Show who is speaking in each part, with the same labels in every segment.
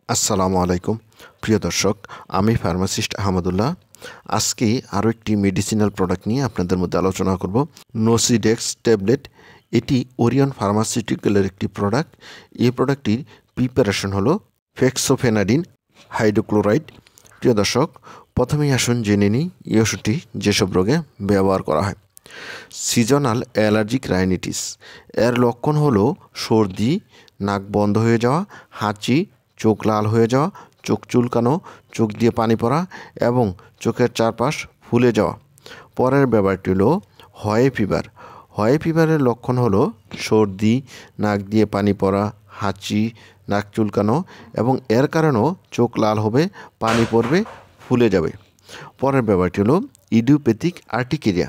Speaker 1: আসসালামু আলাইকুম প্রিয় দর্শক, আমি ফার্মাসিস্ট আহমদুল্লাহ। আজকে আরও একটি মেডিসিনাল প্রোডাক্ট নিয়ে আপনাদের মধ্যে আলোচনা করব। নোসিডেক্স ট্যাবলেট, এটি ওরিয়ন ফার্মাসিউটিক্যালের একটি প্রোডাক্ট। এই প্রোডাক্টটির প্রিপারেশন হলো ফেক্সোফেনাডিন হাইড্রোক্লোরাইড। প্রিয় দর্শক, প্রথমেই আসুন জেনে নিই এই ওষুধটি যেসব রোগে ব্যবহার করা হয়। সিজনাল অ্যালার্জিক রাইনাইটিস, এর লক্ষণ হলো সর্দি, নাক বন্ধ হয়ে যাওয়া, হাঁচি, চোখ লাল হয়ে যাওয়া, চোখ চুলকানো, চোখ দিয়ে পানি পড়া এবং চোখের চারপাশ ফুলে যাওয়া। পরের ব্যাপারটি হলো হয়ে ফিভার। হয়ে ফিভারের লক্ষণ হলো সর্দি, নাক দিয়ে পানি পড়া, হাঁচি, নাক চুলকানো এবং এর কারণেও চোখ লাল হবে, পানি পড়বে, ফুলে যাবে। পরের ব্যাপারটি হলো ইডিওপ্যাথিক আর্টিকেরিয়া।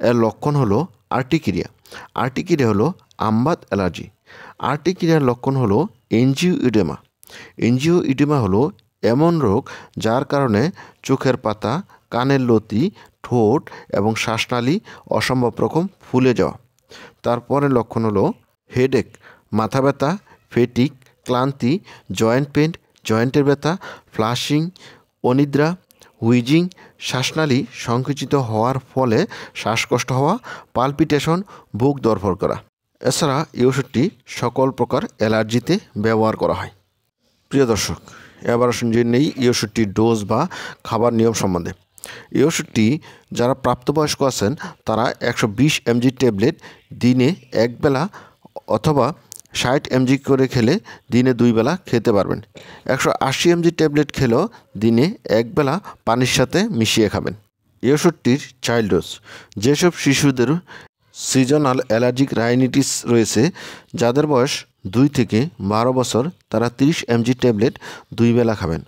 Speaker 1: এর লক্ষণ হলো আর্টিকেরিয়া। আর্টিকেরিয়া হলো আমবাত অ্যালার্জি। আর্টিকেরিয়ার লক্ষণ হলো এনজিওইডেমা। এনজিওইডেমা হলো এমন রোগ যার কারণে চোখের পাতা, কানের লতি, ঠোঁট এবং শ্বাসনালী অসম্ভব রকম ফুলে যাওয়া। তারপরে লক্ষণ হলো হেডেক, মাথা ব্যথা, ফেটিক, ক্লান্তি, জয়েন্ট পেন, জয়েন্টের ব্যথা, ফ্লাশিং, অনিদ্রা, হুইজিং, শ্বাসনালী সংকুচিত হওয়ার ফলে শ্বাসকষ্ট হওয়া, পালপিটেশন, বুক ধড়ফড় করা। এছাড়া এই ওষুধটি সকল প্রকার অ্যালার্জিতে ব্যবহার করা হয়। প্রিয় দর্শক, এবার আসুন জেনে নেই এই ওষুধটির ডোজ বা খাবার নিয়ম সম্বন্ধে। এই ওষুধটি যারা প্রাপ্তবয়স্ক আছেন তারা 120 mg ট্যাবলেট দিনে একবেলা অথবা 60 mg করে খেলে দিনে 2 বেলা খেতে পারবেন। 180 mg ট্যাবলেট খেলেও দিনে একবেলা পানির সাথে মিশিয়ে খাবেন। এই ওষুধটির চাইল্ড ডোজ, যেসব শিশুদের সিজনাল অ্যালার্জিক রাইনাইটিস রয়েছে, যাদের বয়স 2 থেকে 12 বছর, তারা 30 mg ট্যাবলেট 2 বেলা খাবেন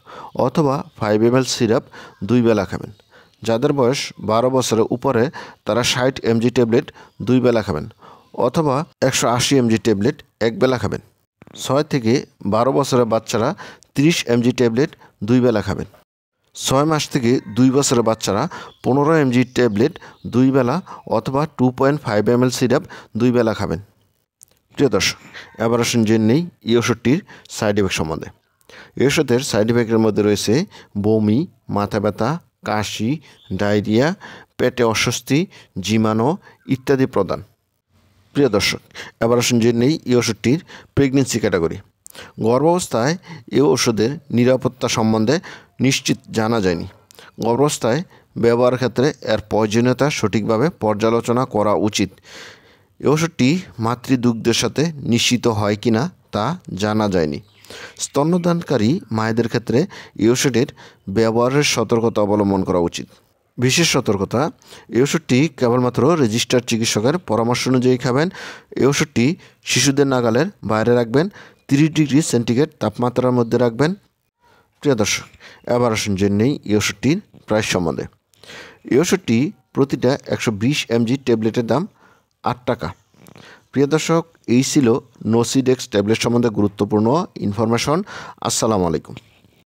Speaker 1: অথবা 5 ml সিরাপ 2 বেলা খাবেন। যাদের বয়স 12 বছরের উপরে, তারা 60 mg ট্যাবলেট 2 বেলা খাবেন অথবা 180 mg ট্যাবলেট 1 বেলা খাবেন। 6 থেকে 12 বছরের বাচ্চারা 30 mg ট্যাবলেট 2 বেলা খাবেন। 6 মাস থেকে 2 বছরের বাচ্চারা 15 mg ট্যাবলেট 2 বেলা অথবা 2.5 ml সিরাপ 2 বেলা খাবেন। প্রিয় দর্শক, এবার আসুন জেনে নেই এই ওষুধটির সাইড এফেক্ট সম্বন্ধে। এই ওষুধের সাইড এফেক্টের মধ্যে রয়েছে বমি, মাথা ব্যথা, কাশি, ডায়রিয়া, পেটে অস্বস্তি, জিমানো ইত্যাদি প্রদান। প্রিয় দর্শক, এবার আসুন জেনে নেই এই ওষুধটির প্রেগনেন্সি ক্যাটাগরি। গর্ভাবস্থায় এই ওষুধের নিরাপত্তা সম্বন্ধে নিশ্চিত জানা যায়নি। গর্ভাবস্থায় ব্যবহারের ক্ষেত্রে এর প্রয়োজনীয়তা সঠিকভাবে পর্যালোচনা করা উচিত। এই ওষুধটি মাতৃদুগ্ধের সাথে নিশ্চিত হয় কি না তা জানা যায়নি। স্তন্যদানকারী মায়েদের ক্ষেত্রে এই ওষুধের ব্যবহারের সতর্কতা অবলম্বন করা উচিত। বিশেষ সতর্কতা, এই ওষুধটি কেবলমাত্র রেজিস্টার্ড চিকিৎসকের পরামর্শ অনুযায়ী খাবেন। এই ওষুধটি শিশুদের নাগালের বাইরে রাখবেন, 30 ডিগ্রি সেন্টিগ্রেড তাপমাত্রার মধ্যে রাখবেন। প্রিয় দর্শক, এবার আসুন জেনে নেই এই ওষুধটির প্রাইস সম্বন্ধে। এই ওষুধটি প্রতিটা 120 mg ট্যাবলেটের দাম 8 টাকা। প্রিয় দর্শক, এই ছিল নোসিডেক্স ট্যাবলেট সম্বন্ধে গুরুত্বপূর্ণ ইনফরমেশন। আসসালামু আলাইকুম।